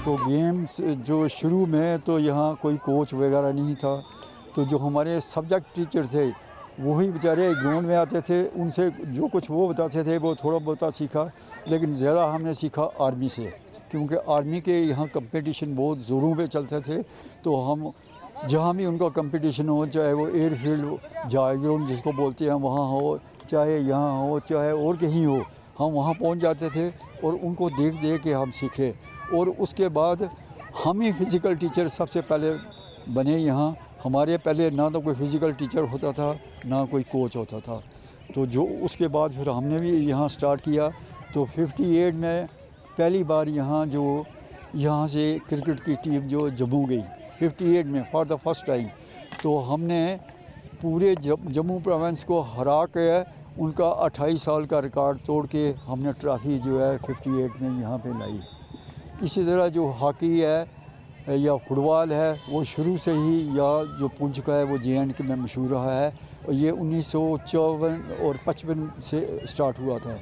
तो गेम्स जो शुरू में तो यहाँ कोई कोच वगैरह नहीं था, तो जो हमारे सब्जेक्ट टीचर थे वही बेचारे ग्राउंड में आते थे, उनसे जो कुछ वो बताते थे वो थोड़ा बहुत सीखा, लेकिन ज़्यादा हमने सीखा आर्मी से, क्योंकि आर्मी के यहाँ कंपटीशन बहुत ज़ोरों पे चलते थे। तो हम जहाँ भी उनका कंपटीशन हो, चाहे वो एयरफील्ड जाए ग्राउंड जिसको बोलते हैं वहाँ हो, चाहे यहाँ हो, चाहे और कहीं हो, हम वहाँ पहुँच जाते थे और उनको देख देख के हम सीखे। और उसके बाद हम ही फ़िज़िकल टीचर सबसे पहले बने यहाँ। हमारे पहले ना तो कोई फ़िज़िकल टीचर होता था ना कोई कोच होता था। तो जो उसके बाद फिर हमने भी यहाँ स्टार्ट किया। तो 58 में पहली बार यहाँ से क्रिकेट की टीम जो जम्मू गई 58 में फॉर द फर्स्ट टाइम। तो हमने पूरे जम्मू प्रोविंस को हरा के उनका 28 साल का रिकॉर्ड तोड़ के हमने ट्रॉफ़ी जो है 58 में यहाँ पे लाई। इसी तरह जो हॉकी है या फुटबॉल है वो शुरू से ही या जो पुंछ का है वो JNK में मशहूर रहा है, और ये 1954 और 55 से स्टार्ट हुआ था।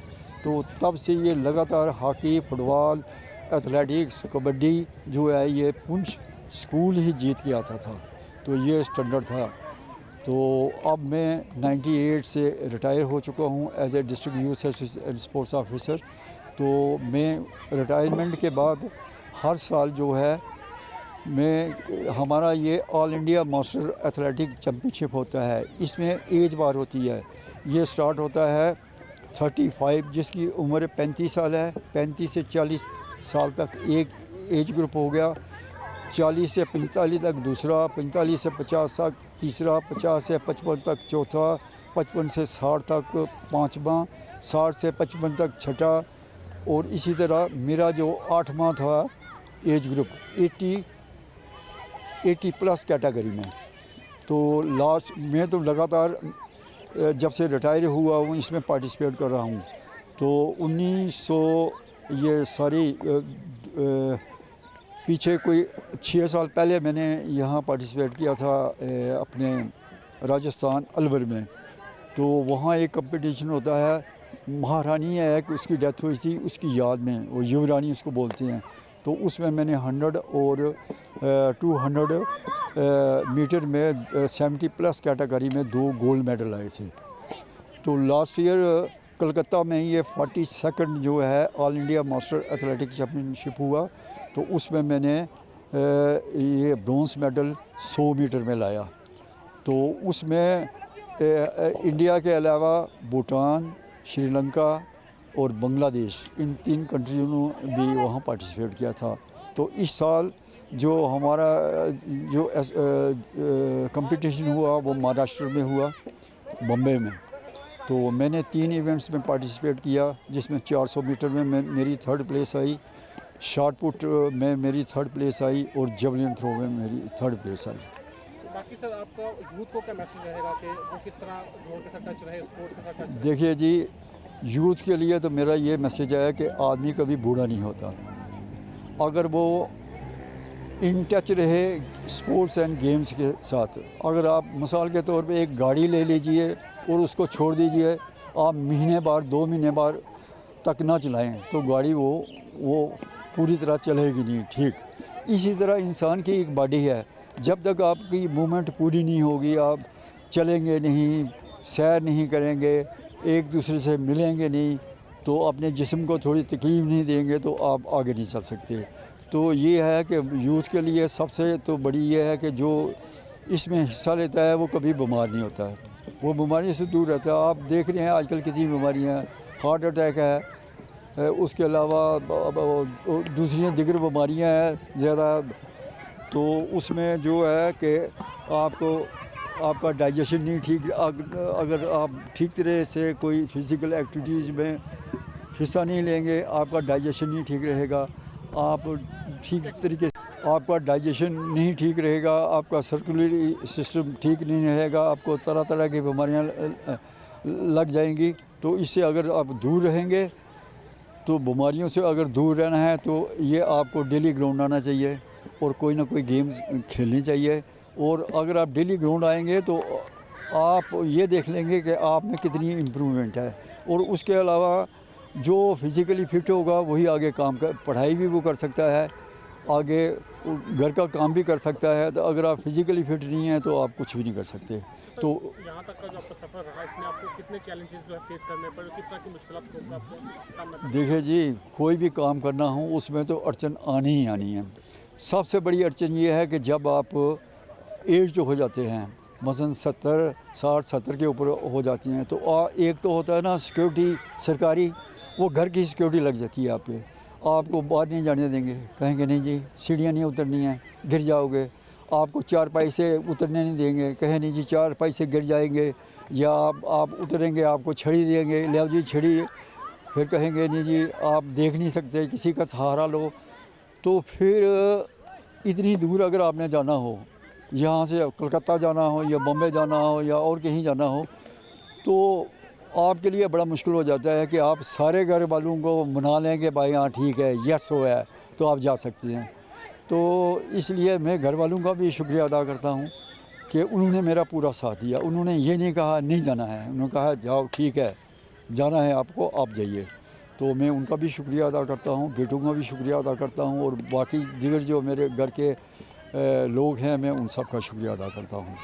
तो तब से ये लगातार हॉकी, फुटबॉल, एथलेटिक्स, कबड्डी जो है ये पुंछ स्कूल ही जीत के आता था। तो ये स्टैंडर्ड था। तो अब मैं 98 से रिटायर हो चुका हूँ as a district youth and sports officer. तो मैं रिटायरमेंट के बाद हर साल जो है हमारा ये all India master athletic championship होता है, इसमें एज बार होती है। ये स्टार्ट होता है 35, जिसकी उम्र 35 साल है, 35 से 40 साल तक एक एज ग्रुप हो गया, 40 से 45 तक दूसरा, 45 से 50 तक तीसरा, 50 से 55 तक चौथा, 55 से 60 तक पाँचवा, 60 से 55 तक छठा, और इसी तरह मेरा जो 8वां था एज ग्रुप 80 प्लस कैटेगरी में। तो लास्ट मैं तो लगातार जब से रिटायर हुआ हूँ इसमें पार्टिसिपेट कर रहा हूँ। तो 1900 ये सारी पीछे कोई 6 साल पहले मैंने यहाँ पार्टिसिपेट किया था अपने राजस्थान अलवर में। तो वहाँ एक कंपटीशन होता है, महारानी है कि उसकी डेथ हुई थी उसकी याद में, वो युवरानी उसको बोलते हैं। तो उसमें मैंने 100 और 200 मीटर में 70 प्लस कैटेगरी में 2 गोल्ड मेडल आए थे। तो लास्ट ईयर कलकत्ता में ये 42nd जो है all India master athletic championship हुआ। तो उसमें मैंने ये ब्रॉन्ज मेडल 100 मीटर में लाया। तो उसमें इंडिया के अलावा भूटान, श्रीलंका और बांग्लादेश, इन 3 कंट्रियों ने भी वहाँ पार्टिसिपेट किया था। तो इस साल जो हमारा जो कंपटीशन हुआ वो महाराष्ट्र में हुआ, बम्बई में। तो मैंने 3 इवेंट्स में पार्टिसिपेट किया, जिसमें 400 मीटर में मेरी 3rd place I, shot put में मेरी 3rd प्लेस आई, और जेवलिन थ्रो में मेरी 3rd प्लेस आई। बाकी सर आपका यूथ को क्या मैसेज रहेगा कि वो किस तरह दौड़ के साथ टच रहे, स्पोर्ट के साथ टच रहे? देखिए जी, यूथ के लिए तो मेरा ये मैसेज है कि आदमी कभी बूढ़ा नहीं होता। अगर वो इन टच रहे स्पोर्ट्स एंड गेम्स के साथ। अगर आप मिसाल के तौर पे एक गाड़ी ले लीजिए और उसको छोड़ दीजिए, आप महीने बाद 2 महीने बाद तक ना चलाएं तो गाड़ी वो पूरी तरह चलेगी नहीं ठीक। इसी तरह इंसान की एक बॉडी है, जब तक आपकी मूवमेंट पूरी नहीं होगी, आप चलेंगे नहीं, सैर नहीं करेंगे, एक दूसरे से मिलेंगे नहीं, तो अपने जिस्म को थोड़ी तकलीफ़ नहीं देंगे तो आप आगे नहीं चल सकते। तो ये है कि यूथ के लिए सबसे तो बड़ी ये है कि जो इसमें हिस्सा लेता है वो कभी बीमार नहीं होता है, वो बीमारी से दूर रहता है। आप देख रहे हैं आजकल कितनी बीमारियाँ, हार्ट अटैक है, उसके अलावा दूसरी दिगर बीमारियाँ हैं ज़्यादा। तो उसमें जो है कि आपका डाइजेशन नहीं ठीक, अगर आप ठीक तरह से कोई फिज़िकल एक्टिविटीज़ में हिस्सा नहीं लेंगे, आपका डाइजेशन नहीं ठीक रहेगा, आप ठीक तरीके से आपका डाइजेशन नहीं ठीक रहेगा, आपका सर्कुलेटरी सिस्टम ठीक नहीं रहेगा, आपको तरह तरह की बीमारियां लग जाएंगी। तो इससे अगर आप दूर रहेंगे, तो बीमारियों से अगर दूर रहना है तो ये आपको डेली ग्राउंड आना चाहिए और कोई ना कोई गेम्स खेलनी चाहिए। और अगर आप डेली ग्राउंड आएंगे तो आप ये देख लेंगे कि आप में कितनी इम्प्रूवमेंट है। और उसके अलावा जो फिज़िकली फ़िट होगा वही आगे काम कर, पढ़ाई भी वो कर सकता है आगे घर का काम भी कर सकता है। तो अगर आप फिज़िकली फिट नहीं हैं तो आप कुछ भी नहीं कर सकते। तो यहाँ तक का जो आपका सफ़र रहा, इसमें आपको कितने चैलेंजेस जो है फेस करने पड़े, किस तरह की मुश्किलात को आपको सामना करना देखिए जी, कोई भी काम करना हो उसमें तो अड़चन आनी ही आनी है। सबसे बड़ी अड़चन ये है कि जब आप एज जो हो जाते हैं, मसलन 70, 60, 70 के ऊपर हो जाती हैं, तो एक तो होता है ना सिक्योरिटी सरकारी, वो घर की सिक्योरिटी लग जाती है आप पे। आपको बाहर नहीं जाने देंगे, कहेंगे नहीं जी सीढ़ियाँ नहीं उतरनी है, गिर जाओगे। आपको 4 पैसे उतरने नहीं देंगे, कहे नहीं जी 4 पैसे गिर जाएंगे। या आप उतरेंगे, आपको छड़ी देंगे, ले जी छड़ी। फिर कहेंगे नहीं जी आप देख नहीं सकते, किसी का सहारा लो। तो फिर इतनी दूर अगर आपने जाना हो, यहाँ से कलकत्ता जाना हो या बम्बे जाना हो या और कहीं जाना हो, तो आपके लिए बड़ा मुश्किल हो जाता है कि आप सारे घर वालों को मना लें कि भाई हाँ ठीक है, यस हो है तो आप जा सकते हैं। तो इसलिए मैं घर वालों का भी शुक्रिया अदा करता हूँ कि उन्होंने मेरा पूरा साथ दिया। उन्होंने ये नहीं कहा नहीं जाना है, उन्होंने कहा जाओ ठीक है, जाना है आपको आप जाइए। तो मैं उनका भी शुक्रिया अदा करता हूँ, बेटों का भी शुक्रिया अदा करता हूँ, और बाकी दीगर जो मेरे घर के लोग हैं मैं उन सब का शुक्रिया अदा करता हूँ।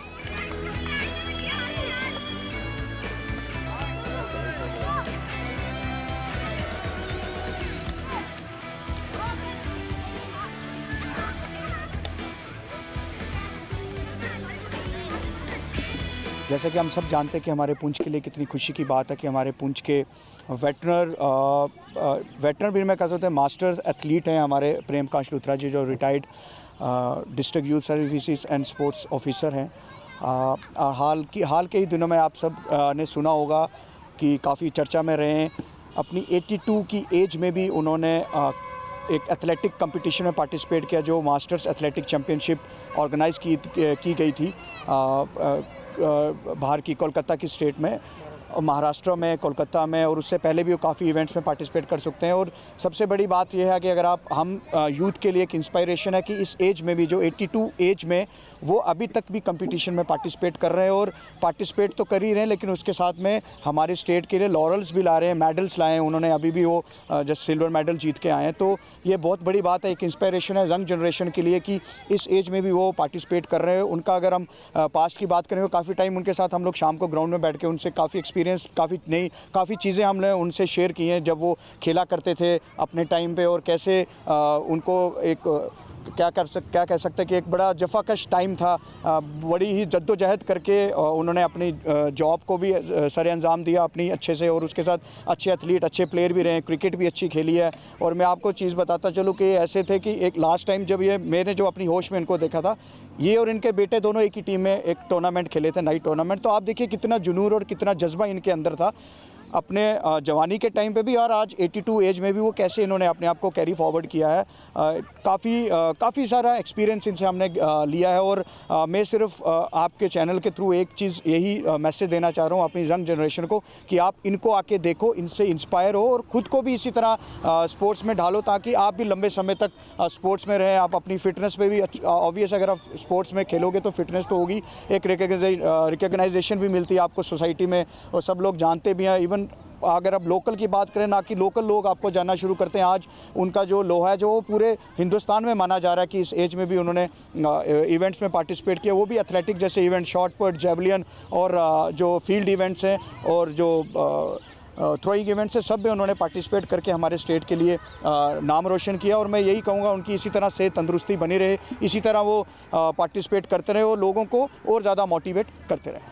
जैसे कि हम सब जानते हैं कि हमारे पुंछ के लिए कितनी खुशी की बात है कि हमारे पुंछ के वेटरन भी मैं कह सकता हूँ मास्टर्स एथलीट हैं हमारे प्रेमकांश लुथरा जी, जो retired district youth services and sports officer हैं। हाल के ही दिनों में आप सब ने सुना होगा कि काफ़ी चर्चा में रहे हैं। अपनी 82 की एज में भी उन्होंने एक एथलेटिक कंपटीशन में पार्टिसिपेट किया, जो मास्टर्स एथलेटिक चैम्पियनशिप ऑर्गेनाइज़ की गई थी बाहर की कोलकाता की स्टेट में, महाराष्ट्र में, कोलकाता में, और उससे पहले भी वो काफ़ी इवेंट्स में पार्टिसिपेट कर सकते हैं। और सबसे बड़ी बात यह है कि अगर हम यूथ के लिए एक इंस्पायरेशन है कि इस एज में भी, जो 82 एज में, वो अभी तक भी कंपटीशन में पार्टिसिपेट कर रहे हैं, और पार्टिसिपेट तो कर ही रहे हैं लेकिन उसके साथ में हमारे स्टेट के लिए लॉरल्स भी ला रहे हैं, मेडल्स लाए हैं उन्होंने, अभी भी वो जस्ट सिल्वर मेडल जीत के आए हैं। तो ये बहुत बड़ी बात है, एक इंस्पायरेशन है यंग जनरेशन के लिए कि इस एज में भी वो पार्टिसिपेट कर रहे हैं। उनका अगर हम पास्ट की बात करें तो काफ़ी टाइम उनके साथ हम लोग शाम को ग्राउंड में बैठ के उनसे काफ़ी चीज़ें हमने उनसे शेयर की हैं, जब वो खेला करते थे अपने टाइम पे, और कैसे उनको एक क्या कह सकते हैं कि एक बड़ा जफाकश टाइम था। बड़ी ही जद्दोजहद करके उन्होंने अपनी जॉब को भी सरे अंजाम दिया अपनी अच्छे से, और उसके साथ अच्छे एथलीट, अच्छे प्लेयर भी रहे, क्रिकेट भी अच्छी खेली है। और मैं आपको चीज़ बताता चलूँ कि ऐसे थे कि एक लास्ट टाइम जब मैंने जो अपनी होश में इनको देखा था, ये और इनके बेटे दोनों एक ही टीम में एक टूर्नामेंट खेले थे, नाइट टूर्नामेंट। तो आप देखिए कितना जुनून और कितना जज्बा इनके अंदर था अपने जवानी के टाइम पे भी, और आज 82 एज में भी वो कैसे इन्होंने अपने आप को कैरी फॉरवर्ड किया है। काफ़ी सारा एक्सपीरियंस इनसे हमने लिया है। और मैं सिर्फ आपके चैनल के थ्रू एक चीज़ यही मैसेज देना चाह रहा हूँ अपनी यंग जनरेशन को कि आप इनको आके देखो, इनसे इंस्पायर हो, और ख़ुद को भी इसी तरह स्पोर्ट्स में ढालो, ताकि आप भी लंबे समय तक स्पोर्ट्स में रहें। आप अपनी फ़िटनेस पे भी ऑब्वियस, अगर आप स्पोर्ट्स में खेलोगे तो फिटनेस तो होगी, एक रिकग्नाइजेशन भी मिलती है आपको सोसाइटी में, और सब लोग जानते भी हैं। इवन अगर आप लोकल की बात करें, ना कि लोकल लोग आपको जानना शुरू करते हैं। आज उनका जो लोहा है, जो पूरे हिंदुस्तान में माना जा रहा है कि इस एज में भी उन्होंने इवेंट्स में पार्टिसिपेट किया, वो भी एथलेटिक जैसे इवेंट, शॉट पुट, जेवलिन, और जो फील्ड इवेंट्स हैं और जो थ्रोइंग इवेंट्स है, सब में उन्होंने पार्टिसिपेट करके हमारे स्टेट के लिए नाम रोशन किया। और मैं यही कहूँगा उनकी इसी तरह से तंदुरुस्ती बनी रहे, इसी तरह वो पार्टिसिपेट करते रहे और लोगों को और ज़्यादा मोटिवेट करते रहे।